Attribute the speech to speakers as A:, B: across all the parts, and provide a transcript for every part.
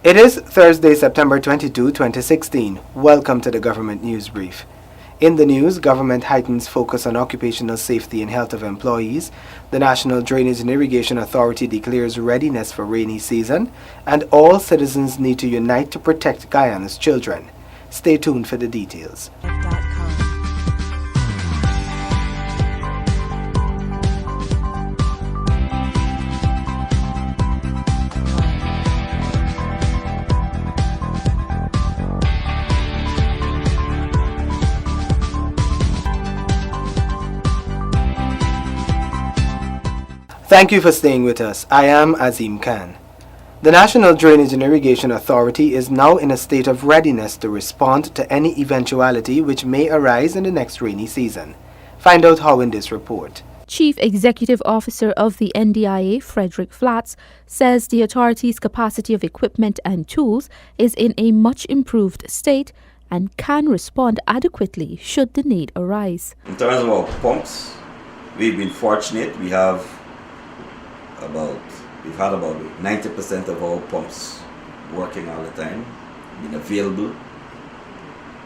A: It is Thursday, September 22, 2016. Welcome to the Government News Brief. In the news, government heightens focus on occupational safety and health of employees. The National Drainage and Irrigation Authority declares readiness for rainy season, and all citizens need to unite to protect Guyana's children. Stay tuned for the details. Thank you for staying with us. I am Azim Khan. The National Drainage and Irrigation Authority is now in a state of readiness to respond to any eventuality which may arise in the next rainy season. Find out how in this report.
B: Chief Executive Officer of the NDIA, Frederick Flats, says the authority's capacity of equipment and tools is in a much improved state and can respond adequately should the need arise.
C: In terms of our pumps, we've been fortunate. We've had about 90% of our pumps working all the time, been available.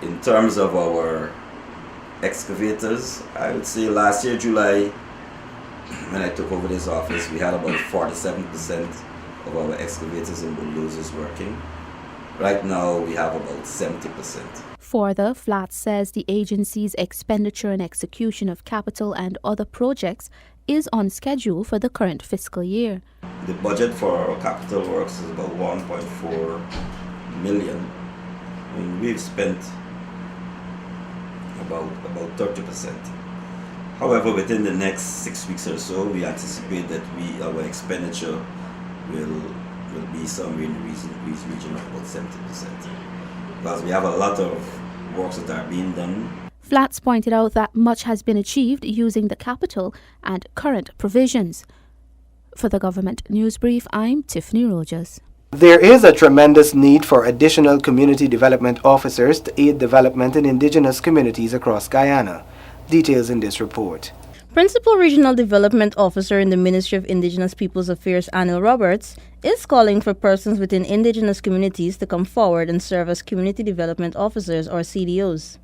C: In terms of our excavators, I would say last year, July, when I took over this office, we had about 47% of our excavators and bulldozers working. Right now, we have about 70%.
B: Further, Flats says the agency's expenditure and execution of capital and other projects is on schedule for the current fiscal year.
C: The budget for our capital works is about 1.4 million. I mean, we've spent about 30%. However, within the next 6 weeks or so, we anticipate that our expenditure will be somewhere in the region of about 70%. Because we have a lot of works that are being done.
B: Flats pointed out that much has been achieved using the capital and current provisions. For the Government News Brief, I'm Tiffany Rogers.
A: There is a tremendous need for additional community development officers to aid development in indigenous communities across Guyana. Details in this report.
D: Principal Regional Development Officer in the Ministry of Indigenous Peoples Affairs, Anil Roberts, is calling for persons within indigenous communities to come forward and serve as Community Development Officers or CDOs.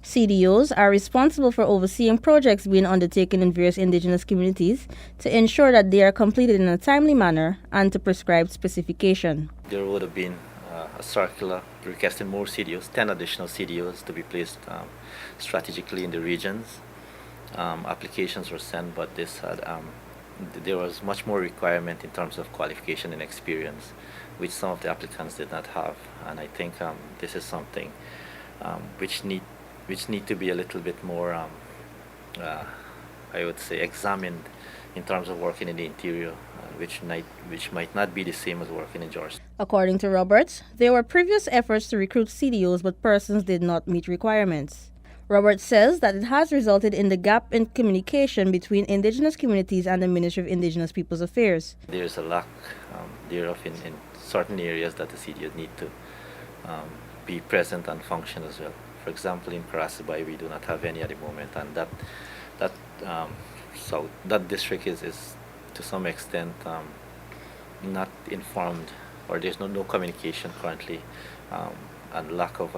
D: CDOs are responsible for overseeing projects being undertaken in various indigenous communities to ensure that they are completed in a timely manner and to prescribed specification.
E: There would have been a circular requesting more CDOs, 10 additional CDOs to be placed strategically in the regions. Applications were sent, but there was much more requirement in terms of qualification and experience, which some of the applicants did not have. And I think this is something which need to be a little bit more, I would say, examined in terms of working in the interior, which might not be the same as working in Georgetown.
D: According to Roberts, there were previous efforts to recruit CDOs, but persons did not meet requirements. Roberts says that it has resulted in the gap in communication between indigenous communities and the Ministry of Indigenous Peoples Affairs.
E: There is a lack thereof in certain areas that the CDOs need to be present and function as well. For example, in Karasibai, we do not have any at the moment, and that district is to some extent not informed, or there's no communication currently, and lack of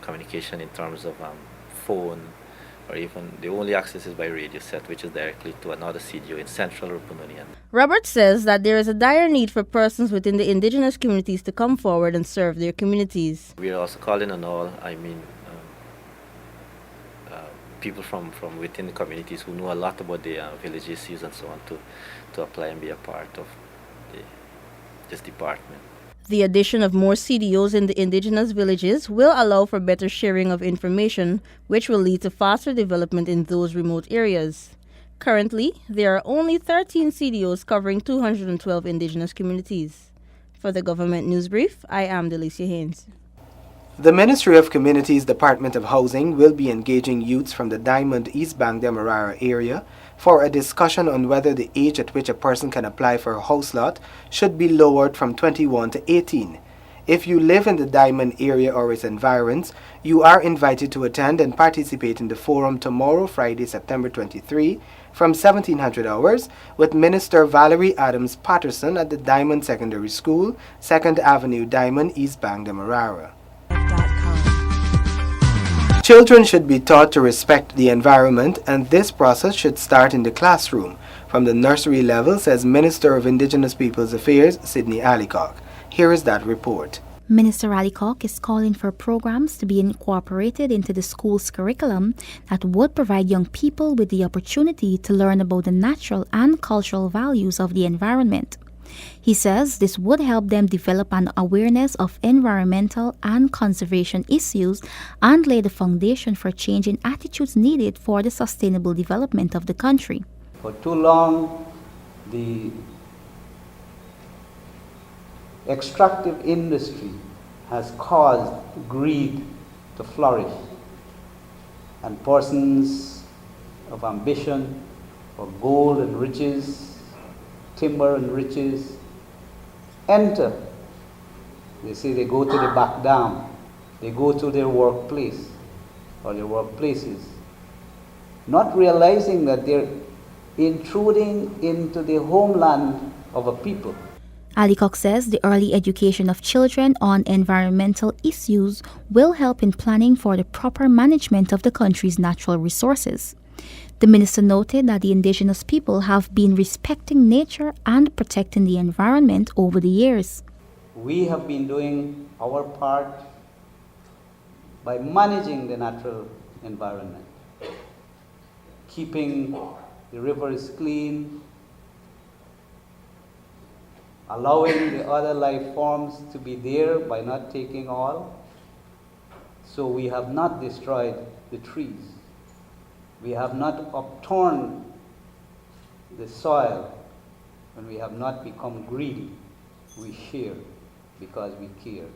E: communication in terms of phone, or even the only access is by radio set, which is directly to another CDO in central Rupununi.
D: Roberts says that there is a dire need for persons within the indigenous communities to come forward and serve their communities.
E: We are also calling on all, people from within the communities who know a lot about the village issues and so on to apply and be a part of this department.
D: The addition of more CDOs in the indigenous villages will allow for better sharing of information, which will lead to faster development in those remote areas. Currently, there are only 13 CDOs covering 212 indigenous communities. For the Government News Brief, I am Delicia Haynes.
A: The Ministry of Communities Department of Housing will be engaging youths from the Diamond East Bank Demerara area for a discussion on whether the age at which a person can apply for a house lot should be lowered from 21 to 18. If you live in the Diamond area or its environs, you are invited to attend and participate in the forum tomorrow, Friday, September 23, from 1700 hours with Minister Valerie Adams Patterson at the Diamond Secondary School, 2nd Avenue, Diamond, East Bank, Demerara. Children should be taught to respect the environment, and this process should start in the classroom from the nursery level, says Minister of Indigenous Peoples Affairs, Sydney Alicock. Here is that report.
F: Minister Alicock is calling for programs to be incorporated into the school's curriculum that would provide young people with the opportunity to learn about the natural and cultural values of the environment. He says this would help them develop an awareness of environmental and conservation issues and lay the foundation for changing attitudes needed for the sustainable development of the country.
G: For too long, the extractive industry has caused greed to flourish, and persons of ambition for gold and riches, timber and riches, enter. They say they go to the back dam, they go to their workplace or their workplaces, not realizing that they're intruding into the homeland of a people.
F: Alicock says the early education of children on environmental issues will help in planning for the proper management of the country's natural resources. The minister noted that the indigenous people have been respecting nature and protecting the environment over the years.
G: We have been doing our part by managing the natural environment, keeping the rivers clean, allowing the other life forms to be there by not taking all. So we have not destroyed the trees. We have not upturned the soil, and we have not become greedy. We share because we care.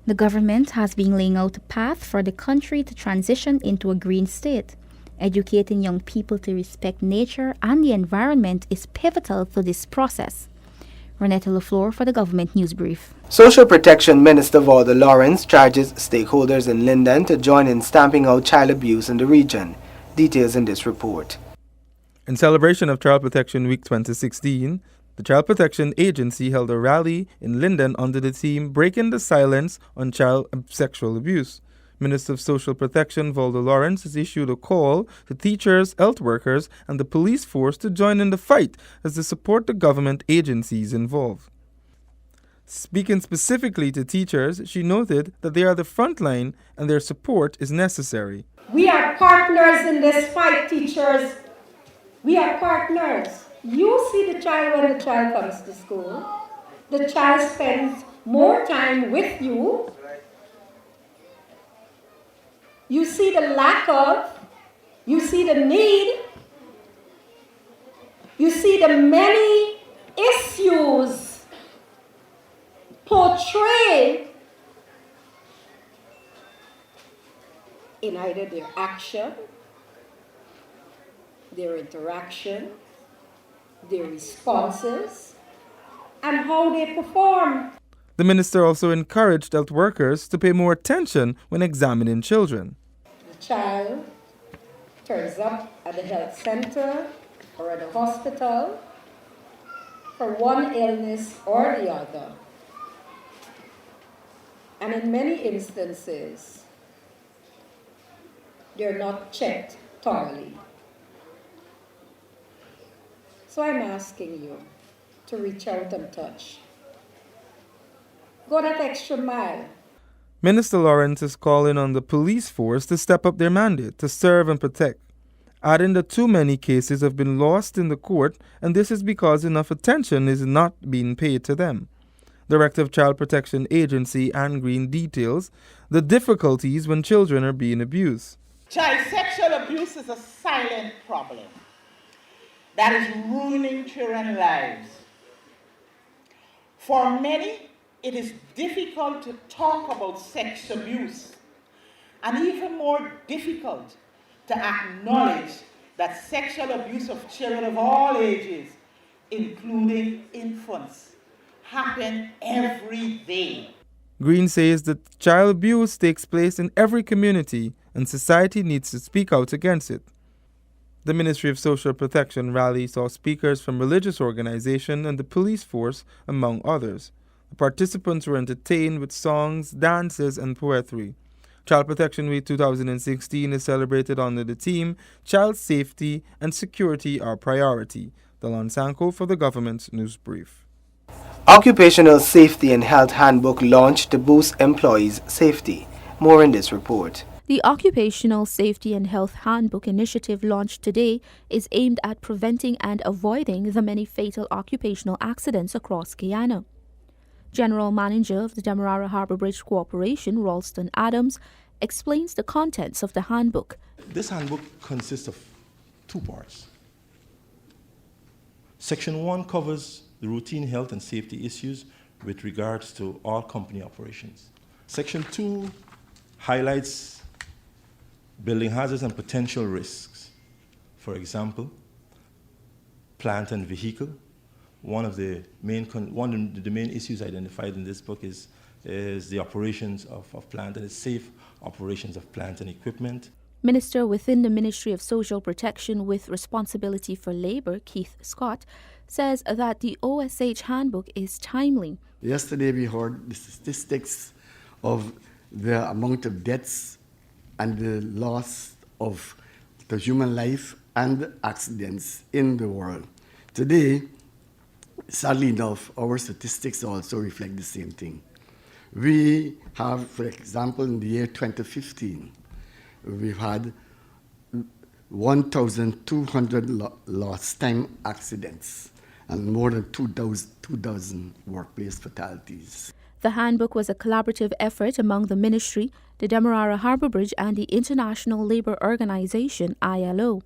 F: The government has been laying out a path for the country to transition into a green state. Educating young people to respect nature and the environment is pivotal to this process. Renetta LaFleur for the Government News Brief.
A: Social Protection Minister Valda Lawrence charges stakeholders in Linden to join in stamping out child abuse in the region. Details in this report.
H: In celebration of Child Protection Week 2016, the Child Protection Agency held a rally in Linden under the theme Breaking the Silence on Child Sexual Abuse. Minister of Social Protection Valda Lawrence has issued a call to teachers, health workers, and the police force to join in the fight as they support the government agencies involved. Speaking specifically to teachers, she noted that they are the front line and their support is necessary.
I: We are partners in this fight, teachers. We are partners. You see the child when the child comes to school. The child spends more time with you. You see the lack of, you see the need, you see the many issues portrayed in either their action, their interaction, their responses, and how they perform.
H: The minister also encouraged health workers to pay more attention when examining children.
I: The child turns up at the health center or at the hospital for one illness or the other. And in many instances, they're not checked thoroughly. So I'm asking you to reach out and touch. Go that extra mile.
H: Minister Lawrence is calling on the police force to step up their mandate to serve and protect, adding that too many cases have been lost in the court, and this is because enough attention is not being paid to them. Director of Child Protection Agency Anne Green details the difficulties when children are being abused.
J: Child sexual abuse is a silent problem that is ruining children's lives. For many, it is difficult to talk about sex abuse, and even more difficult to acknowledge that sexual abuse of children of all ages, including infants, happen every day.
H: Green says that child abuse takes place in every community and society needs to speak out against it. The Ministry of Social Protection rally saw speakers from religious organizations and the police force, among others. The participants were entertained with songs, dances, and poetry. Child Protection Week 2016 is celebrated under the theme Child Safety and Security Are Priority. Delon Sanko for the Government News Brief.
A: Occupational Safety and Health Handbook launched to boost employees' safety. More in this report.
B: The Occupational Safety and Health Handbook initiative launched today is aimed at preventing and avoiding the many fatal occupational accidents across Guyana. General Manager of the Demerara Harbour Bridge Corporation, Ralston Adams, explains the contents of the handbook.
K: This handbook consists of two parts. Section 1 covers the routine health and safety issues with regards to all company operations. Section 2 highlights building hazards and potential risks. For example, plant and vehicle. One of the main issues identified in this book is the operations of plant and the safe operations of plant and equipment.
B: Minister within the Ministry of Social Protection with responsibility for labour, Keith Scott, says that the OSH handbook is timely.
L: Yesterday we heard the statistics of the amount of deaths and the loss of the human life and accidents in the world. Today, sadly enough, our statistics also reflect the same thing. We have, for example, in the year 2015, we've had 1,200 lost time accidents and more than 2,000 workplace fatalities.
B: The handbook was a collaborative effort among the Ministry, the Demerara Harbour Bridge and the International Labour Organization, ILO.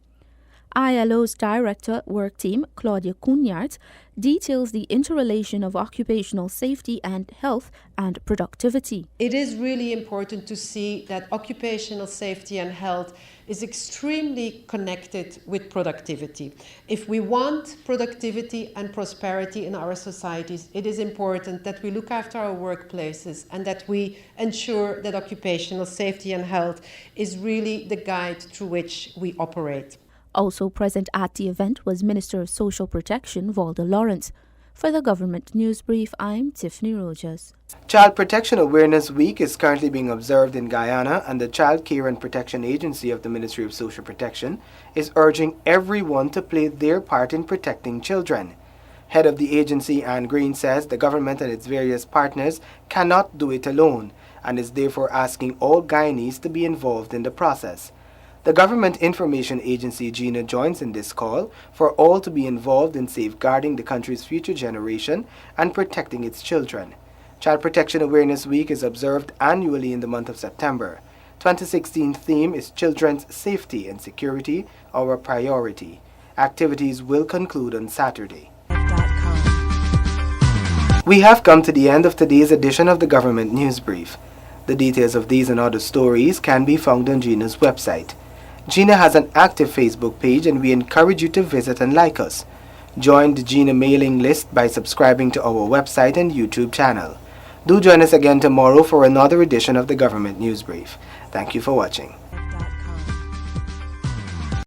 B: ILO's Director Work Team, Claudia Cunard, details the interrelation of occupational safety and health and productivity.
I: It is really important to see that occupational safety and health is extremely connected with productivity. If we want productivity and prosperity in our societies, it is important that we look after our workplaces and that we ensure that occupational safety and health is really the guide through which we operate.
B: Also present at the event was Minister of Social Protection, Valda Lawrence. For the Government News Brief, I'm Tiffany Rogers.
A: Child Protection Awareness Week is currently being observed in Guyana, and the Child Care and Protection Agency of the Ministry of Social Protection is urging everyone to play their part in protecting children. Head of the agency, Anne Green, says the government and its various partners cannot do it alone and is therefore asking all Guyanese to be involved in the process. The Government Information Agency, GINA, joins in this call for all to be involved in safeguarding the country's future generation and protecting its children. Child Protection Awareness Week is observed annually in the month of September. 2016 theme is Children's Safety and Security, Our Priority. Activities will conclude on Saturday. We have come to the end of today's edition of the Government News Brief. The details of these and other stories can be found on GINA's website. GINA has an active Facebook page and we encourage you to visit and like us. Join the GINA mailing list by subscribing to our website and YouTube channel. Do join us again tomorrow for another edition of the Government News Brief. Thank you for watching.